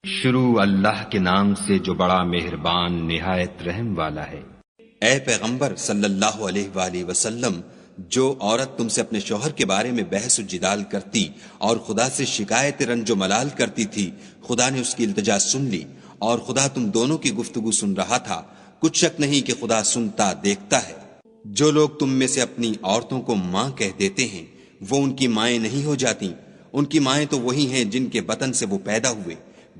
شروع اللہ کے نام سے جو بڑا مہربان نہایت رحم والا ہے۔ اے پیغمبر صلی اللہ علیہ وآلہ وسلم، جو عورت تم سے اپنے شوہر کے بارے میں بحث و جدال کرتی اور خدا سے شکایت رنج و ملال کرتی تھی، خدا نے اس کی التجا سن لی اور خدا تم دونوں کی گفتگو سن رہا تھا۔ کچھ شک نہیں کہ خدا سنتا دیکھتا ہے۔ جو لوگ تم میں سے اپنی عورتوں کو ماں کہہ دیتے ہیں وہ ان کی مائیں نہیں ہو جاتی، ان کی مائیں تو وہی ہیں جن کے بطن سے وہ پیدا ہوئے۔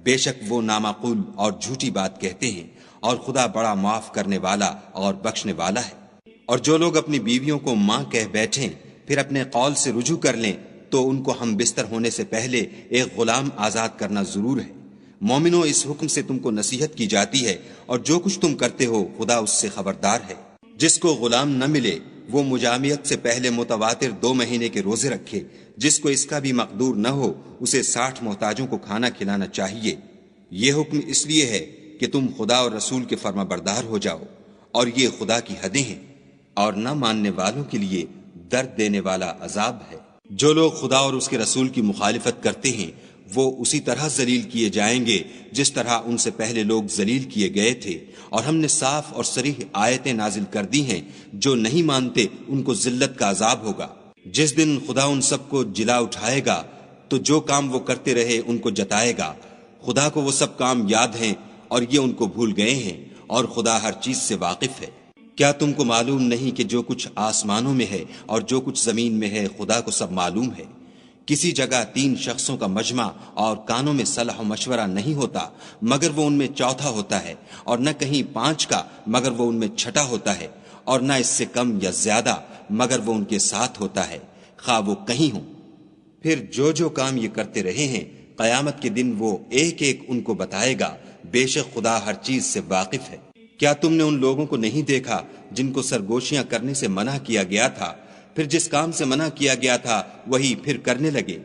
بے شک وہ نامعقول اور جھوٹی بات کہتے ہیں، اور خدا بڑا معاف کرنے والا اور بخشنے والا ہے۔ اور جو لوگ اپنی بیویوں کو ماں کہہ بیٹھیں پھر اپنے قول سے رجوع کر لیں تو ان کو ہم بستر ہونے سے پہلے ایک غلام آزاد کرنا ضرور ہے۔ مومنو، اس حکم سے تم کو نصیحت کی جاتی ہے، اور جو کچھ تم کرتے ہو خدا اس سے خبردار ہے۔ جس کو غلام نہ ملے وہ مجامعت سے پہلے متواتر 2 مہینے کے روزے رکھے، جس کو اس کا بھی مقدور نہ ہو اسے 60 محتاجوں کو کھانا کھلانا چاہیے۔ یہ حکم اس لیے ہے کہ تم خدا اور رسول کے فرما بردار ہو جاؤ، اور یہ خدا کی حدیں ہیں، اور نہ ماننے والوں کے لیے درد دینے والا عذاب ہے۔ جو لوگ خدا اور اس کے رسول کی مخالفت کرتے ہیں وہ اسی طرح ذلیل کیے جائیں گے جس طرح ان سے پہلے لوگ ذلیل کیے گئے تھے، اور ہم نے صاف اور صریح آیتیں نازل کر دی ہیں۔ جو نہیں مانتے ان کو ذلت کا عذاب ہوگا۔ جس دن خدا ان سب کو جلا اٹھائے گا تو جو کام وہ کرتے رہے ان کو جتائے گا۔ خدا کو وہ سب کام یاد ہیں اور یہ ان کو بھول گئے ہیں، اور خدا ہر چیز سے واقف ہے۔ کیا تم کو معلوم نہیں کہ جو کچھ آسمانوں میں ہے اور جو کچھ زمین میں ہے خدا کو سب معلوم ہے؟ کسی جگہ 3 شخصوں کا مجمع اور کانوں میں صلاح و مشورہ نہیں ہوتا مگر وہ ان میں چوتھا ہوتا ہے، اور نہ کہیں 5 کا مگر وہ ان میں چھٹا ہوتا ہے، اور نہ اس سے کم یا زیادہ مگر وہ ان کے ساتھ ہوتا ہے، خواہ وہ کہیں ہوں۔ پھر جو کام یہ کرتے رہے ہیں قیامت کے دن وہ ایک ایک ان کو بتائے گا۔ بے شک خدا ہر چیز سے واقف ہے۔ کیا تم نے ان لوگوں کو نہیں دیکھا جن کو سرگوشیاں کرنے سے منع کیا گیا تھا، پھر جس کام سے منع کیا گیا تھا وہی پھر کرنے لگے؟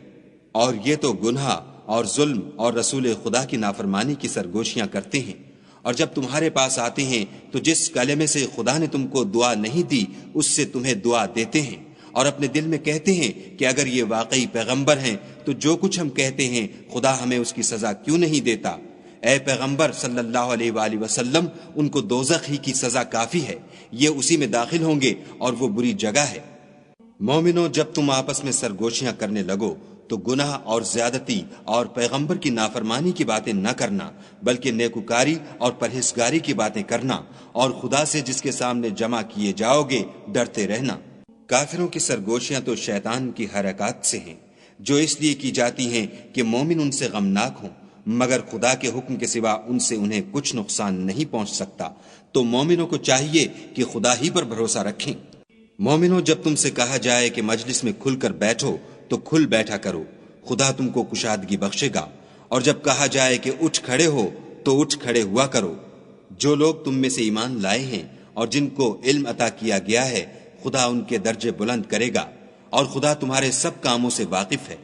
اور یہ تو گناہ اور ظلم اور رسول خدا کی نافرمانی کی سرگوشیاں کرتے ہیں۔ اور جب تمہارے پاس آتے ہیں تو جس کلمے سے خدا نے تم کو دعا نہیں دی اس سے تمہیں دعا دیتے ہیں، اور اپنے دل میں کہتے ہیں کہ اگر یہ واقعی پیغمبر ہیں تو جو کچھ ہم کہتے ہیں خدا ہمیں اس کی سزا کیوں نہیں دیتا؟ اے پیغمبر صلی اللہ علیہ وآلہ وسلم، ان کو دوزخ ہی کی سزا کافی ہے، یہ اسی میں داخل ہوں گے اور وہ بری جگہ ہے۔ مومنو، جب تم آپس میں سرگوشیاں کرنے لگو تو گناہ اور زیادتی اور پیغمبر کی نافرمانی کی باتیں نہ کرنا، بلکہ نیکوکاری اور پرہیزگاری کی باتیں کرنا، اور خدا سے جس کے سامنے جمع کیے جاؤ گے ڈرتے رہنا۔ کافروں کی سرگوشیاں تو شیطان کی حرکات سے ہیں، جو اس لیے کی جاتی ہیں کہ مومن ان سے غمناک ہوں، مگر خدا کے حکم کے سوا ان سے انہیں کچھ نقصان نہیں پہنچ سکتا۔ تو مومنوں کو چاہیے کہ خدا ہی پر بھروسہ رکھیں۔ مومنوں، جب تم سے کہا جائے کہ مجلس میں کھل کر بیٹھو تو کھل بیٹھا کرو، خدا تم کو کشادگی بخشے گا۔ اور جب کہا جائے کہ اٹھ کھڑے ہو تو اٹھ کھڑے ہوا کرو۔ جو لوگ تم میں سے ایمان لائے ہیں اور جن کو علم عطا کیا گیا ہے خدا ان کے درجے بلند کرے گا، اور خدا تمہارے سب کاموں سے واقف ہے۔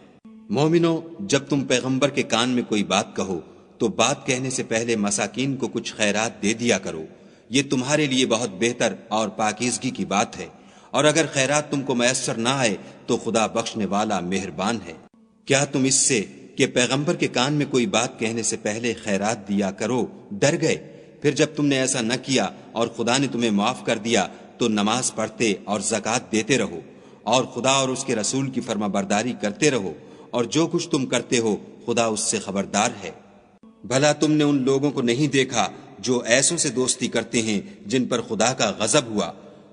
مومنو، جب تم پیغمبر کے کان میں کوئی بات کہو تو بات کہنے سے پہلے مساکین کو کچھ خیرات دے دیا کرو، یہ تمہارے لیے بہت بہتر اور پاکیزگی کی بات ہے۔ اور اگر خیرات تم کو میسر نہ آئے تو خدا بخشنے والا مہربان ہے۔ کیا تم اس سے کہ پیغمبر کے کان میں کوئی بات کہنے سے پہلے خیرات دیا کرو ڈر گئے؟ پھر جب تم نے ایسا نہ کیا اور خدا نے تمہیں معاف کر دیا تو نماز پڑھتے اور زکوٰۃ دیتے رہو، اور خدا اور اس کے رسول کی فرما برداری کرتے رہو، اور جو کچھ تم کرتے ہو خدا اس سے خبردار ہے۔ بھلا تم نے ان لوگوں کو نہیں دیکھا جو ایسوں سے دوستی کرتے ہیں جن پر خدا کا غضب ہوا؟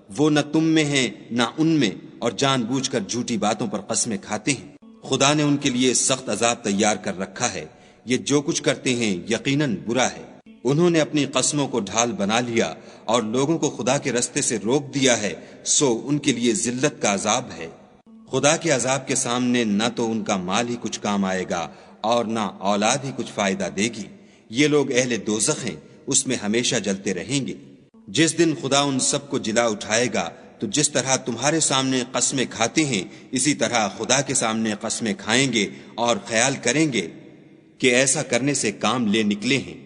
وہ نہ تم میں ہیں نہ ان میں، اور جان بوجھ کر جھوٹی باتوں پر قسمیں کھاتے ہیں۔ خدا نے ان کے لیے سخت عذاب تیار کر رکھا ہے، یہ جو کچھ کرتے ہیں یقیناً برا ہے۔ انہوں نے اپنی قسموں کو ڈھال بنا لیا اور لوگوں کو خدا کے رستے سے روک دیا ہے، سو ان کے لیے ذلت کا عذاب ہے۔ خدا کے عذاب کے سامنے نہ تو ان کا مال ہی کچھ کام آئے گا اور نہ اولاد ہی کچھ فائدہ دے گی۔ یہ لوگ اہل دوزخ ہیں، اس میں ہمیشہ جلتے رہیں گے۔ جس دن خدا ان سب کو جلا اٹھائے گا تو جس طرح تمہارے سامنے قسمیں کھاتے ہیں اسی طرح خدا کے سامنے قسمیں کھائیں گے، اور خیال کریں گے کہ ایسا کرنے سے کام لے نکلے ہیں۔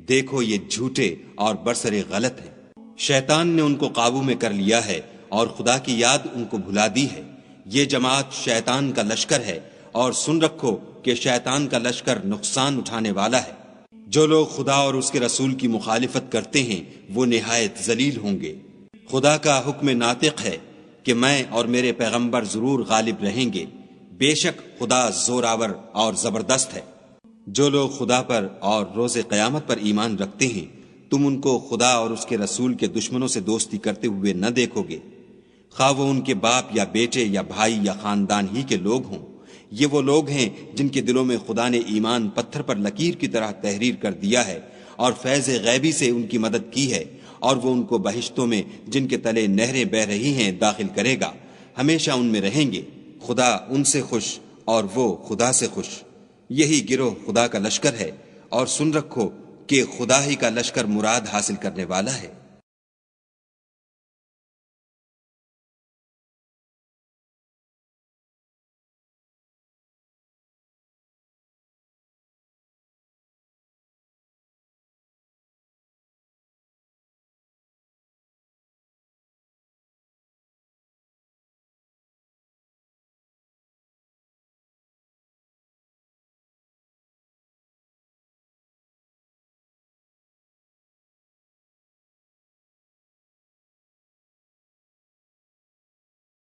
دیکھو یہ جھوٹے اور برسرے غلط ہیں۔ شیطان نے ان کو قابو میں کر لیا ہے اور خدا کی یاد ان کو بھلا دی ہے۔ یہ جماعت شیطان کا لشکر ہے، اور سن رکھو کہ شیطان کا لشکر نقصان اٹھانے والا ہے۔ جو لوگ خدا اور اس کے رسول کی مخالفت کرتے ہیں وہ نہایت ذلیل ہوں گے۔ خدا کا حکم ناطق ہے کہ میں اور میرے پیغمبر ضرور غالب رہیں گے، بے شک خدا زوراور اور زبردست ہے۔ جو لوگ خدا پر اور روز قیامت پر ایمان رکھتے ہیں تم ان کو خدا اور اس کے رسول کے دشمنوں سے دوستی کرتے ہوئے نہ دیکھو گے، خواہ وہ ان کے باپ یا بیٹے یا بھائی یا خاندان ہی کے لوگ ہوں۔ یہ وہ لوگ ہیں جن کے دلوں میں خدا نے ایمان پتھر پر لکیر کی طرح تحریر کر دیا ہے اور فیض غیبی سے ان کی مدد کی ہے، اور وہ ان کو بہشتوں میں جن کے تلے نہریں بہ رہی ہیں داخل کرے گا، ہمیشہ ان میں رہیں گے۔ خدا ان سے خوش اور وہ خدا سے خوش۔ یہی گروہ خدا کا لشکر ہے، اور سن رکھو کہ خدا ہی کا لشکر مراد حاصل کرنے والا ہے۔